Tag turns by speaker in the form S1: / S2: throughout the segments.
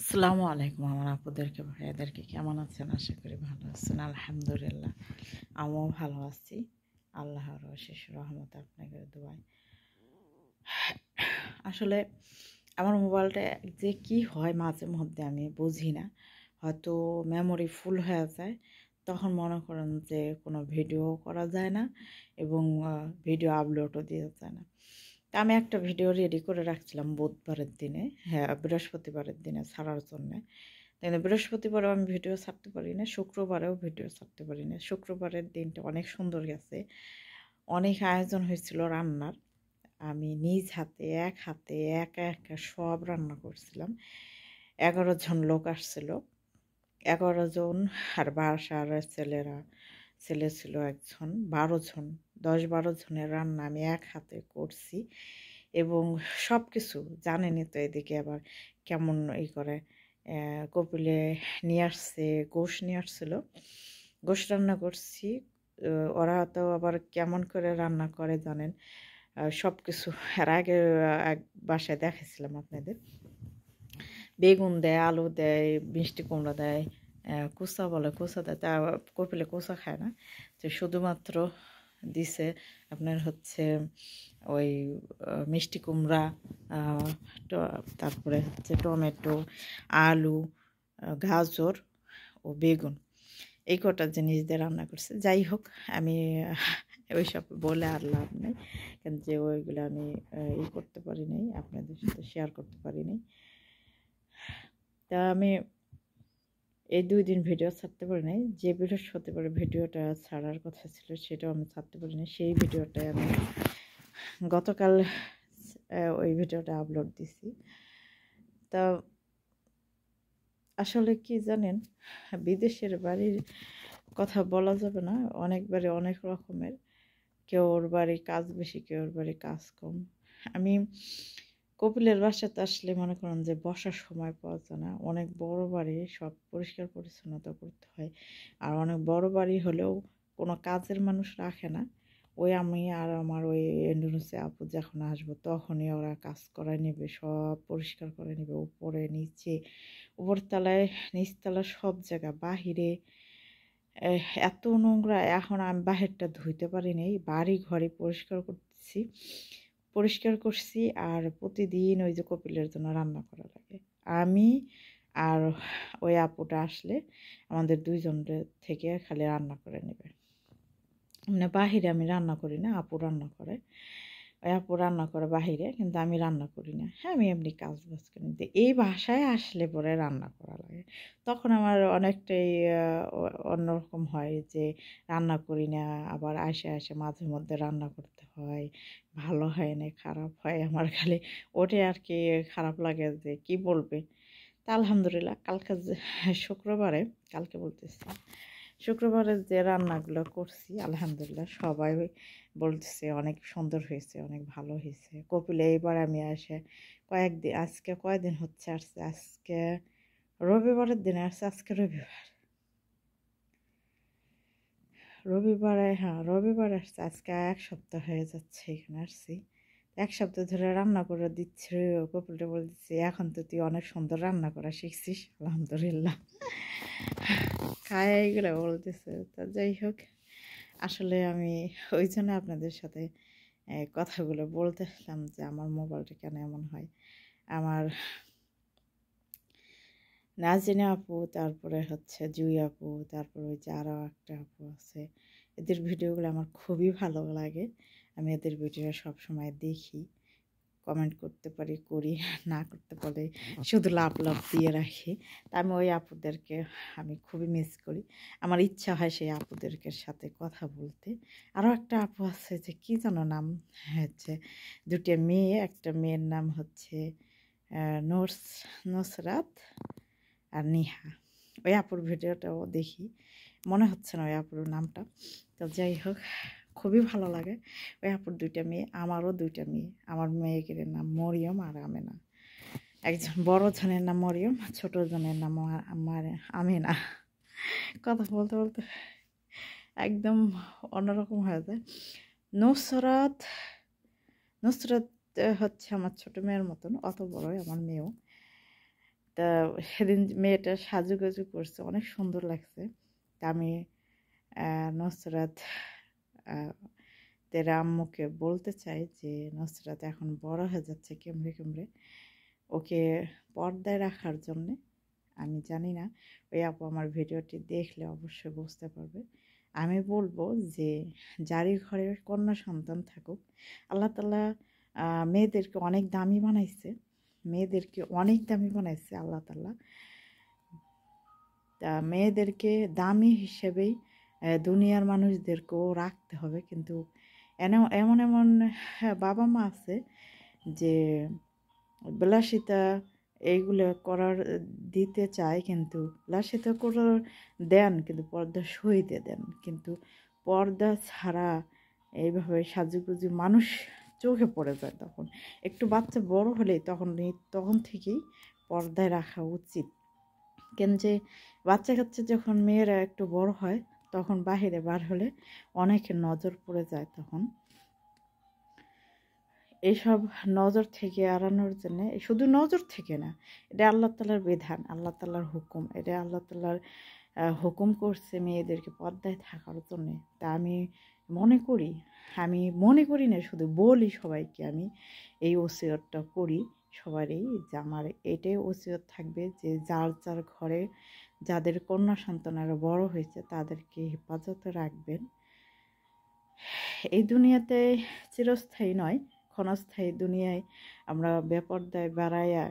S1: আসসালামু আলাইকুম আমার আপুদেরকে ভাইয়াদেরকে কেমন আছেন? আশা করি ভালো আছেন। আলহামদুলিল্লাহ আমিও ভালো আছি। আল্লাহর অশেষ রহমতে আপনাদের দোয়ায়। আসলে আমার মোবাইলটা যে কি হয় মাঝে মধ্যে আমি বুঝি না। হয়তো মেমোরি ফুল হয়ে যায়। তখন মনে করেন যে কোনো ভিডিও করা যায় না এবং ভিডিও আপলোডও দেওয়া যায় না। তা আমি একটা ভিডিও রেডি করে রাখছিলাম বুধবারের দিনে, হ্যাঁ বৃহস্পতিবারের দিনে ছাড়ার জন্যে। কিন্তু বৃহস্পতিবারেও আমি ভিডিও ছাড়তে পারি না, শুক্রবারেও ভিডিও ছাড়তে পারি না। শুক্রবারের দিনটা অনেক সুন্দর গেছে, অনেক আয়োজন হয়েছিল রান্নার। আমি নিজ হাতে এক হাতে একা একা সব রান্না করছিলাম। 11 জন লোক আসছিল, 11 জন। আর বাসার ছেলেরা, ছেলে ছিল একজন, 12 জন, 10-12 জনের রান্না আমি এক হাতে করছি। এবং সব কিছু জানেনই তো, এদিকে আবার কেমন করে কপিলে নিয়ে আসছে, গোশ নিয়ে আসছিল, গোশ রান্না করছি। ওরা তো আবার কেমন করে রান্না করে জানেন, সব কিছু এর আগে এক বাসায় দেখেছিলাম আপনাদের। বেগুন দেয়, আলু দেয়, মিষ্টি কুমড়া দেয়, কোসা বলে, কোসা দেয়। তা কপিলে কোসা খায় না, তো শুধুমাত্র দিছে আপনার হচ্ছে ওই মিষ্টি কুমড়া, তারপরে হচ্ছে টমেটো, আলু, গাজর ও বেগুন, এই কটা জিনিস দিয়ে রান্না করছে। যাই হোক, আমি ওইসব বলে আর লাভ নেই, কেন যে ওইগুলো আমি করতে পারি নাই, আপনাদের সাথে শেয়ার করতে পারি নাই। তা আমি এই 2 দিন ভিডিও ছাড়তে পারি নাই। যে বৃহস্পতিবারে ভিডিওটা ছাড়ার কথা ছিল সেটাও আমি ছাড়তে পারি নাই। সেই ভিডিওটাই আমি গতকাল ওই ভিডিওটা আপলোড দিছি। তা আসলে কি জানেন, বিদেশের বাড়ির কথা বলা যাবে না, অনেক বাড়ি অনেক রকমের। কেউর বাড়ি কাজ বেশি, কেউর বাড়ি কাজ কম। আমি কপিলের বাসাতে আসলে মনে করেন যে বসার সময় পাওয়া যায় না। অনেক বড় বাড়ি, সব পরিষ্কার পরিচ্ছন্নতা করতে হয়। আর অনেক বড় বাড়ি হলেও কোনো কাজের মানুষ রাখে না। ওই আমি আর আমার ওই ইন্দোনেশিয়া আপু যখন আসবো তখনই ওরা কাজ করায় নেবে, সব পরিষ্কার করে নেবে, উপরে নিচে, উপরতলায় নিচতলা সব জায়গা, বাহিরে এত নোংরা। এখন আমি বাহিরটা ধুইতে পারি নাই, বাড়ি ঘরে পরিষ্কার করছি। আর প্রতিদিন ওই যে কপিলের জন্য রান্না করা লাগে। আমি আর ওই আপুটা আসলে আমাদের 2 জনের থেকে খালি রান্না করে নেবে। মানে বাহিরে আমি রান্না করি না, আপু রান্না করে। ওই আপু রান্না করে বাহিরে, কিন্তু আমি রান্না করি না। হ্যাঁ, আমি এমনি কাজ বাজ করি। কিন্তু এই বাসায় আসলে পরে রান্না করা লাগে। তখন আমার অনেকটাই অন্যরকম হয় যে রান্না করি না, আবার আসে মাঝে মধ্যে রান্না করতে হয়। ভালো হয় না, খারাপ হয়, আমার খালি ওঠে আর কি, খারাপ লাগে যে কি বলবে। তা আলহামদুলিল্লাহ কালকে শুক্রবারে, কালকে বলতেছি, শুক্রবারে যে রান্নাগুলো করছি আলহামদুলিল্লাহ সবাই বলতেছে অনেক সুন্দর হয়েছে, অনেক ভালো হয়েছে। কপিলে এইবার আমি আসে কয়েকদিন, আজকে কয়দিন হচ্ছে আসছে, আজকে রবিবারের দিনে আসছে। আজকে রবিবারে, হ্যাঁ রবিবার আসছে। আজকে 1 সপ্তাহ হয়ে যাচ্ছে এখানে আসছি। 1 সপ্তাহ ধরে রান্না করে দিচ্ছে। কপিলটা বলতেছে এখন তো তুই অনেক সুন্দর রান্না করা শিখছিস, আলহামদুলিল্লাহ খায় এইগুলো বলতেছে। তা যাই হোক, আসলে আমি ওই জন্য আপনাদের সাথে কথাগুলো বলতেছিলাম যে আমার মোবাইলটা কেন এমন হয়। আমার নাজিনা আপু, তারপরে হচ্ছে জুই আপু, তারপরে ওই যে আরও একটা আপু আছে, এদের ভিডিওগুলো আমার খুবই ভালো লাগে। আমি এদের ভিডিও সবসময় দেখি, কমেন্ট করতে পারি, করি, না করতে পারি শুধু লাভ দিয়ে রাখি। তা আমি ওই আপুদেরকে আমি খুবই মিস করি। আমার ইচ্ছা হয় সেই আপুদেরকে সাথে কথা বলতে। আরও একটা আপু আছে যে কী যেন নাম, হচ্ছে 2টা মেয়ে, একটা মেয়ের নাম হচ্ছে নুসরাত আর নিহা। ওই আপুর ভিডিওটাও দেখি, মনে হচ্ছে না ওই আপুর নামটা। তো যাই হোক, খুবই ভালো লাগে। ওই আপুর 2টা মেয়ে, আমারও 2টা মেয়ে। আমার মেয়েদের নাম মরিয়ম আর আমেনা। একজন বড় জনের নাম মরিয়ম, ছোট জনের নাম আমার আমেনা। কথা বলতে বলতে একদম অন্যরকম হয়ে যায়। নুসরাত, নুসরাত হচ্ছে আমার ছোট মেয়ের মতন, অত বড়ই আমার মেয়েও। তা সেদিন মেয়েটা সাজুগুজু করছে, অনেক সুন্দর লাগছে। তা আমি নুসরাত তেরা আম্মুকে বলতে চাই যে নুসরাত এখন বড় হয়ে যাচ্ছে কেমড়ে কেমড়ে, ওকে পর্দায় রাখার জন্যে। আমি জানি না, ওই আপু আমার ভিডিওটি দেখলে অবশ্যই বুঝতে পারবে। আমি বলবো যে যারই ঘরে কন্যা সন্তান থাকুক, আল্লাহ তাআলা মেয়েদেরকে অনেক দামি বানাইছে, মেয়েদেরকে অনেক দামি বানাইছে আল্লাহ তাআলা। তা মেয়েদেরকে দামি হিসেবেই দুনিয়ার মানুষদেরকেও রাখতে হবে। কিন্তু এমন এমন বাবা মা আছে যে বিলাসিতা এইগুলো করার দিতে চায়, কিন্তু বিলাসিতা করার দেন কিন্তু পর্দা সইতে দেন, কিন্তু পর্দা ছাড়া এইভাবে সাজুগুজু মানুষ চোখে পড়ে যায়। তখন একটু বাচ্চা বড় হলেই তখন থেকেই পর্দায় রাখা উচিত। কেন যে বাচ্চা কাচ্চা যখন মেয়েরা একটু বড় হয় তখন বাহিরে বার হলে অনেকের নজর পড়ে যায়। তখন এইসব নজর থেকে এড়ানোর জন্য, শুধু নজর থেকে না, এটা আল্লাহ তাআলার বিধান, আল্লাহ তাআলার হুকুম, এটা আল্লাহ তাআলার হুকুম করছে মেয়েদেরকে পর্দায় থাকার জন্যে। তা আমি মনে করি না, শুধু বলি সবাইকে, আমি এই ওসিয়তটা করি সবারই, যে আমার এটাই ওসিয়ত থাকবে যে যার যার ঘরে যাদের কন্যা সন্তানেরা বড় হয়েছে তাদেরকে হেফাজতে রাখবেন। এই দুনিয়াতে চিরস্থায়ী নয়, ক্ষণস্থায়ী দুনিয়ায় আমরা বেপর্দায় বেড়াইয়া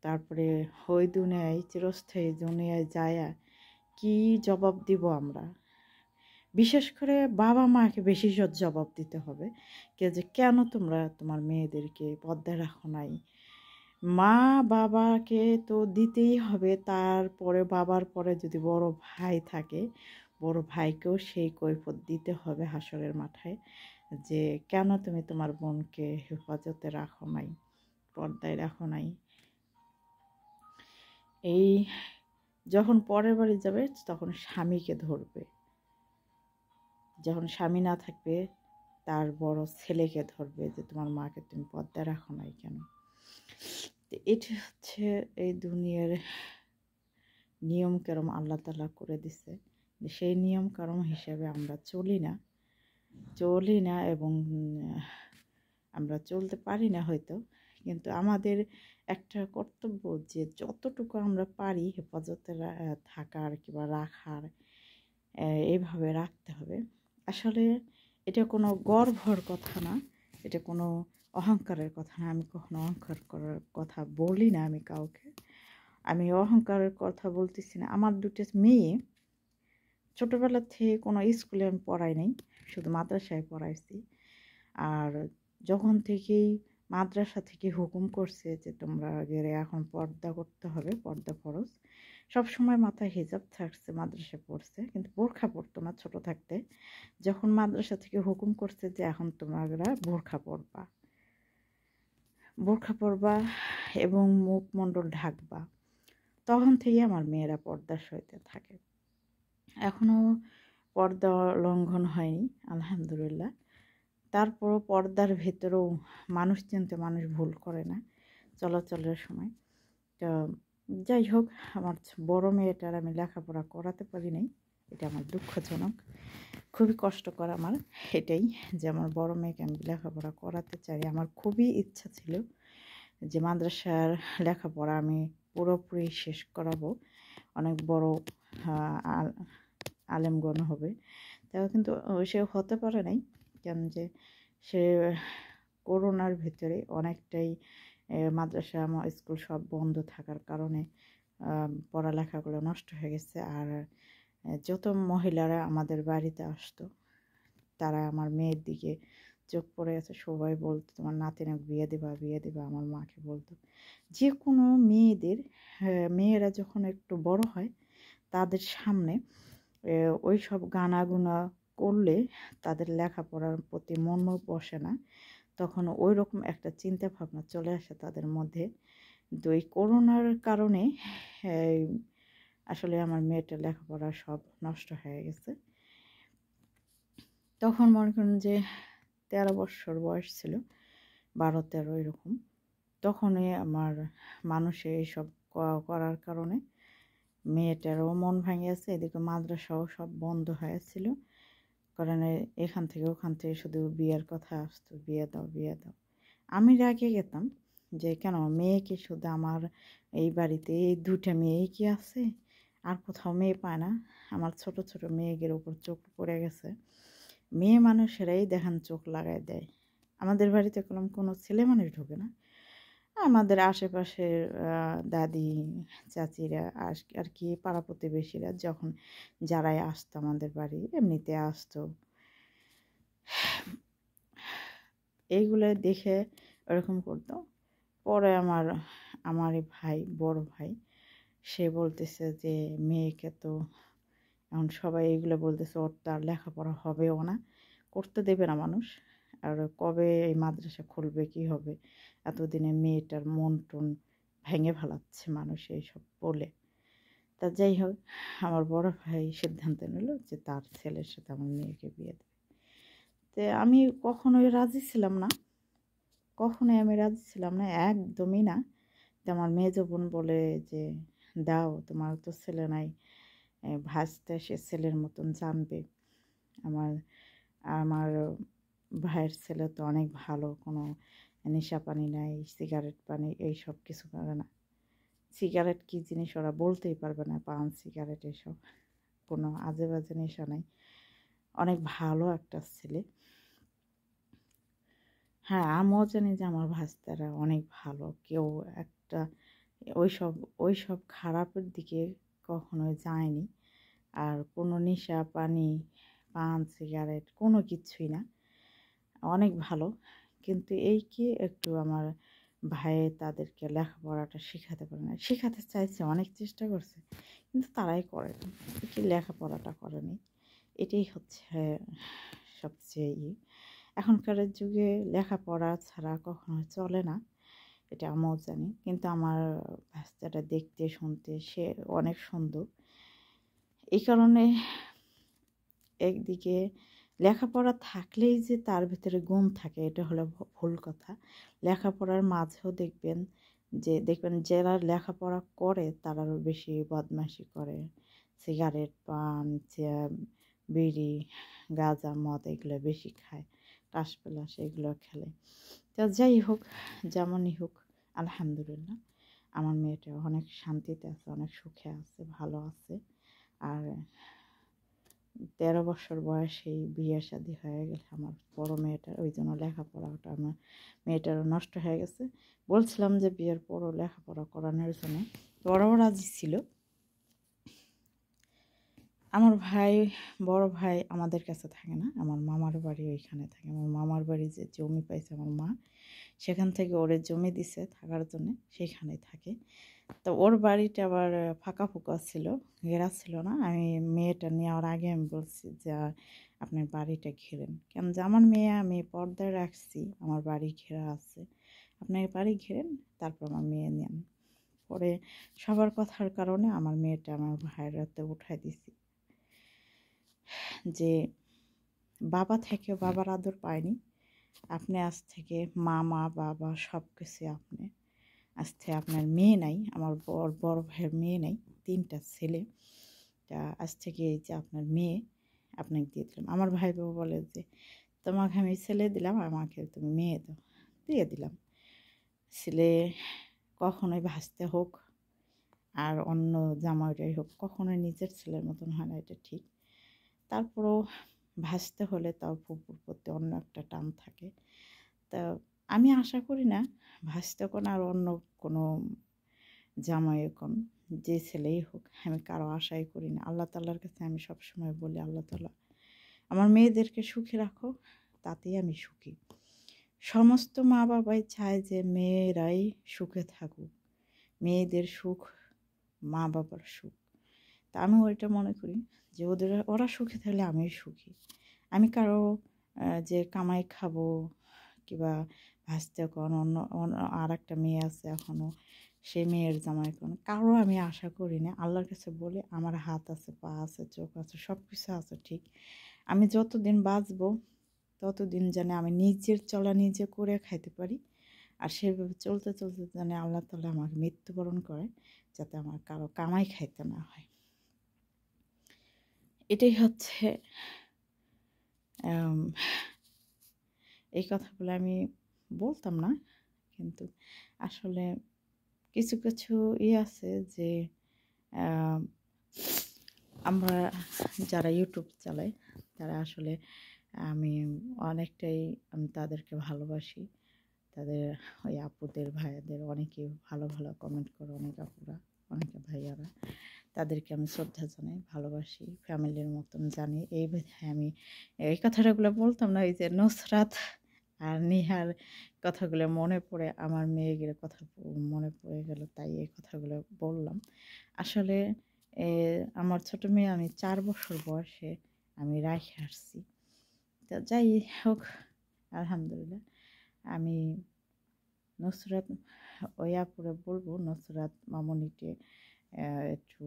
S1: তারপরে ওই দুনিয়ায় চিরস্থায়ী দুনিয়ায় যায়া কি জবাব দিব আমরা? বিশেষ করে বাবা মাকে বেশি জবাব দিতে হবে যে কেন তোমরা তোমার মেয়েদেরকে পর্দায় রাখো নাই। মা বাবাকে তো দিতেই হবে, তারপরে বাবার পরে যদি বড় ভাই থাকে, বড় ভাইকেও সেই কৈফিয়ত দিতে হবে হাসরের মাঠে, যে কেন তুমি তোমার বোনকে হেফাজতে রাখো নাই, পর্দায় রাখো নাই। এই যখন পরের বাড়ি যাবে তখন স্বামীকে ধরবে, যখন স্বামী না থাকবে তার বড় ছেলেকে ধরবে যে তোমার মাকে তুমি পর্দায় রাখো নাই কেন। এটা হচ্ছে এই দুনিয়ার নিয়ম কানুন আল্লাহ তাআলা করে দিছে, সেই নিয়ম কানুন হিসেবে আমরা চলি না এবং আমরা চলতে পারি না হয়তো, কিন্তু আমাদের একটা কর্তব্য যে যতটুকু আমরা পারি হেফাজতে থাকার কিংবা রাখার, এইভাবে রাখতে হবে। আসলে এটা কোনো গর্বর কথা না, এটা কোনো অহংকারের কথা না। আমি কখনো অহংকার করার কথা বলি না আমি কাউকে, আমি অহংকারের কথা বলতেছি না। আমার দুটো মেয়ে ছোটোবেলা থেকে কোনো স্কুলে আমি পড়াই নাই, শুধু মাদ্রাসায় পড়াইছি। আর যখন থেকেই মাদ্রাসা থেকে হুকুম করছে যে তোমরা গেলে এখন পর্দা করতে হবে, পর্দা ফরজ, সবসময় মাথায় হিজাব থাকছে, মাদ্রাসায় পড়ছে, কিন্তু বোরখা পরতো না ছোট থাকতে। যখন মাদ্রাসা থেকে হুকুম করছে যে এখন তোমরা বোরখা পরবা এবং মুখমণ্ডল ঢাকবা, তখন থেকে আমার মেয়েরা পর্দার সহিত থাকে। এখনও পর্দা লঙ্ঘন হয়নি আলহামদুলিল্লাহ। তারপরও পর্দার ভেতরেও মানুষ চিনতে মানুষ ভুল করে না চলাচলের সময়। তো যাই হোক, আমার বড় মেয়েটার আমি লেখাপড়া করাতে পারি নাই, এটা আমার দুঃখজনক, খুবই কষ্টকর আমার এটাই, যে আমার বড় মেয়েকে আমি লেখাপড়া করাতে চাই। আমার খুবই ইচ্ছা ছিল যে মাদ্রাসার লেখাপড়া আমি পুরোপুরি শেষ করাবো, অনেক বড় আলেমগণ হবে। তাও কিন্তু সে হতে পারে নাই, কেন যে সে করোনার ভিতরে অনেকটাই মাদ্রাসা স্কুল সব বন্ধ থাকার কারণে পড়ালেখাগুলো নষ্ট হয়ে গেছে। আর যত মহিলারা আমাদের বাড়িতে আসতো তারা আমার মেয়ের দিকে চোখ পড়ে আছে, সবাই বলতো তোমার নাতিনে বিয়ে দিবা। আমার মাকে বলতো যে কোনো মেয়েরা যখন একটু বড় হয় তাদের সামনে ওই সব গানাগুনা করলে তাদের লেখাপড়ার প্রতি মন বসে না, তখন ওই রকম একটা চিন্তা ভাবনা চলে আসে তাদের মধ্যে। তো এই করোনার কারণে আসলে আমার মেয়েটার লেখাপড়া সব নষ্ট হয়ে গেছে। তখন মনে করেন যে 13 বছর বয়স ছিল, 12-13 এরকম। তখনই আমার মানুষে এইসব করার কারণে মেয়েটারও মন ভেঙে আছে, এদিকে মাদ্রাসাও সব বন্ধ হয়েছিল। কারণ এখান থেকে ওখান থেকে শুধু বিয়ের কথা আসতো, বিয়ে দাও বিয়ে দাও। আমি রেগে গেতাম যে কেন মেয়েকে শুধু আমার এই বাড়িতে এই 2টা মেয়েই কি আছে, আর কোথাও মেয়ে পায় না? আমার ছোট ছোট মেয়েদের উপর চোখ পড়ে গেছে। মেয়ে মানুষেরাই দেখেন চোখ লাগায় দেয়। আমাদের বাড়িতে কোনো ছেলে মানুষ ঢোকে না। আমাদের আশেপাশের দাদি চাচিরা আর কি পাড়া প্রতিবেশীরা যখন যারাই আসতো আমাদের বাড়ি এমনিতে আসতো, এইগুলো দেখে ওরকম করতো। পরে আমার ভাই, বড় ভাই, সে বলতেছে যে মেয়েকে তো এখন সবাই এইগুলো বলতেছে, ওর তো আর লেখাপড়া হবেও না, করতে দেবে না মানুষ, আর কবে এই মাদ্রাসা খুলবে কি হবে, এতদিনে মেয়েটার মন টন ভেঙে ফেলাচ্ছে মানুষ এইসব বলে। তা যাই হোক, আমার বড় ভাই সিদ্ধান্ত নিল যে তার ছেলের সাথে আমার মেয়েকে বিয়ে দেবে। তো আমি কখনোই রাজি ছিলাম না, একদমই না। তো আমার মেজো বোন বলে যে দাও, তোমার তো ছেলে নাই, ভাজতে সে ছেলের মতন জানবে। আমার আমার ভাইয়ের ছেলে তো অনেক ভালো, কোনো নেশা পানি নাই, সিগারেট পানি এইসব কিছু করে না। সিগারেট কী জিনিস ওরা বলতেই পারবে না, পান সিগারেট এসব কোনো আজে বাজে নেশা নাই, অনেক ভালো একটা ছেলে। হ্যাঁ, আমিও জানি যে আমার ভাস্তারা অনেক ভালো, কেউ একটা ওইসব খারাপের দিকে কখনোই যায়নি। আর কোনো নেশা পানি, পান সিগারেট কোনো কিছুই না, অনেক ভালো। কিন্তু এই কি একটু আমার ভাই তাদেরকে লেখাপড়াটা শেখাতে পারে না, শেখাতে চাইছে, অনেক চেষ্টা করছে, কিন্তু তারাই করে না, কি লেখাপড়াটা করেনি। এটাই হচ্ছে সবচেয়ে এখনকার যুগে লেখাপড়া ছাড়া কখনো চলে না, এটা আমিও জানি। কিন্তু আমার বাচ্চাটা দেখতে শুনতে সে অনেক সুন্দর, এই কারণে একদিকে লেখাপড়া থাকলেই যে তার ভিতরে গুণ থাকে এটা হলো ভুল কথা। লেখাপড়ার মাঝেও দেখবেন যারা লেখাপড়া করে তারা আরও বেশি বদমাইশি করে, সিগারেট পান বিড়ি গাঁজা মদ এগুলো বেশি খায়, টাস পেলাস এগুলো খেলে। তো যাই হোক, যেমনই হোক, আলহামদুলিল্লাহ আমার মেয়েটা অনেক শান্তিতে আছে, অনেক সুখে আছে, ভালো আছে। আর 13 বছর বয়সেই বিয়ে শাদী হয়ে গেছে আমার বড় মেয়েটার, ওই জন্য লেখাপড়াটা আমার মেয়েটারও নষ্ট হয়ে গেছে। বলছিলাম যে বিয়ের পরও লেখাপড়া করানোর জন্য, ওরাও রাজি ছিল। আমার বড় ভাই আমাদের কাছে থাকে না, আমার মামার বাড়ি ওইখানে থাকে। আমার মামার বাড়ি যে জমি পাইছে আমার মা, সেখান থেকে ওরে জমি দিছে থাকার জন্য, সেইখানেই থাকে। তো ওর বাড়িটা আবার ফাঁকা ফুকা ছিল, ঘেরা ছিল না। আমি মেয়েটা নেওয়ার আগে আমি বলছি যে আপনার বাড়িটা ঘেরেন, কেন যে আমার মেয়ে আমি পর্দায় রাখছি, আমার বাড়ি ঘেরা আছে, আপনার বাড়ি ঘেরেন, তারপর আমার মেয়ে নেন। পরে সবার কথার কারণে আমার মেয়েটা আমার ভাইয়ের রাতে উঠাই দিছি, যে বাবা থেকে বাবার আদর পায়নি, আপনি আজ থেকে মামা বাবা সব কিছু আপনি, আজ থেকে আপনার মেয়ে নাই, আমার বড় ভাইয়ের মেয়ে নাই, 3টা ছেলে, তা আজ থেকে এই যে আপনার মেয়ে আপনাকে দিয়ে দিলাম। আমার ভাই বাবা বলে যে তোমাকে আমি ছেলে দিলাম, আমাকে তুমি মেয়ে দাও, দিয়ে দিলাম। ছেলে কখনোই ভাসতে হোক আর অন্য জামাইটাই হোক, কখনোই নিজের ছেলের মতন হয় না, এটা ঠিক। তারপরেও ভাসতে হলে তাও ফুপুর প্রতি অন্য একটা টান থাকে। তা আমি আশা করি না ভাসতে কোন আর অন্য কোনো জামাই কোন যে ছেলেই হোক, আমি কারো আশাই করি না। আল্লাহ তাআলার কাছে আমি সবসময় বলি, আল্লাহ তাআলা আমার মেয়েদেরকে সুখী রাখো, তাতেই আমি সুখী। সমস্ত মা বাবাই চায় যে মেয়েরাই সুখে থাকুক, মেয়েদের সুখ মা বাবার সুখ। তা আমি ওইটা মনে করি যে ওরা সুখে থাকলে আমিও সুখী। আমি কারো যে কামাই খাবো কিংবা ভাসতে কোন অন্য আর একটা মেয়ে আছে এখনও, সে মেয়ের জামাই কোন কারো আমি আশা করি না। আল্লাহর কাছে বলি আমার হাত আছে, পা আছে, চোখ আছে, সব কিছু আছে ঠিক, আমি যতদিন বাঁচবো ততদিন যেন আমি নিজের চলা নিজে করে খাইতে পারি, আর সেভাবে চলতে চলতে যেন আল্লাহ তাআলা আমাকে মৃত্যুবরণ করে, যাতে আমার কারো কামাই খাইতে না হয়। এটাই হচ্ছে আম এই কথাগুলো আমি বলতাম না, কিন্তু আসলে কিছু কিছু আছে যে আম আমরা যারা ইউটিউব চালাই তারা আসলে আমি অনেকটাই তাদেরকে ভালোবাসি। তাদের ওই আপুদের, ভাইয়াদের অনেকে ভালো, ভালো কমেন্ট করে, অনেক আপুরা, অনেকে ভাইয়ারা। তাদেরকে আমি শ্রদ্ধা জানাই, ভালোবাসি, ফ্যামিলির মতন জানি। এই বিধায় আমি এই কথাটাগুলো বলতাম না। এই যে নুসরাত আর নিহার কথাগুলো মনে পড়ে, আমার মেয়েগুলোর কথা মনে পড়ে গেল, তাই এই কথাগুলো বললাম। আসলে এ আমার ছোট মেয়ে আমি ৪ বছর বয়সে আমি রাইখে আসছি। তো যাই হোক, আলহামদুলিল্লাহ। আমি নুসরাত ওই আপুরে বলবো নুসরাত মামুনিকে একটু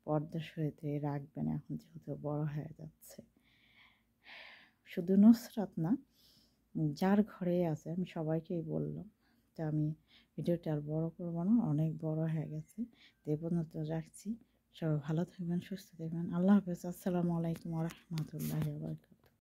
S1: পর্দার সহিতে রাখবেন, এখন যেহেতু বড় হয়ে যাচ্ছে। শুধু নুসরাত না, যার ঘরে আছে আমি সবাইকেই বললাম। তো আমি ভিডিওটা আর বড় করবো না, অনেক বড় হয়ে গেছে। তো এই পর্যন্ত রাখছি। সবাই ভালো থাকবেন, সুস্থ থাকবেন। আল্লাহ হাফেজ। আসসালামু আলাইকুম ওয়া রাহমাতুল্লাহি ওয়া বারাকাতুহু।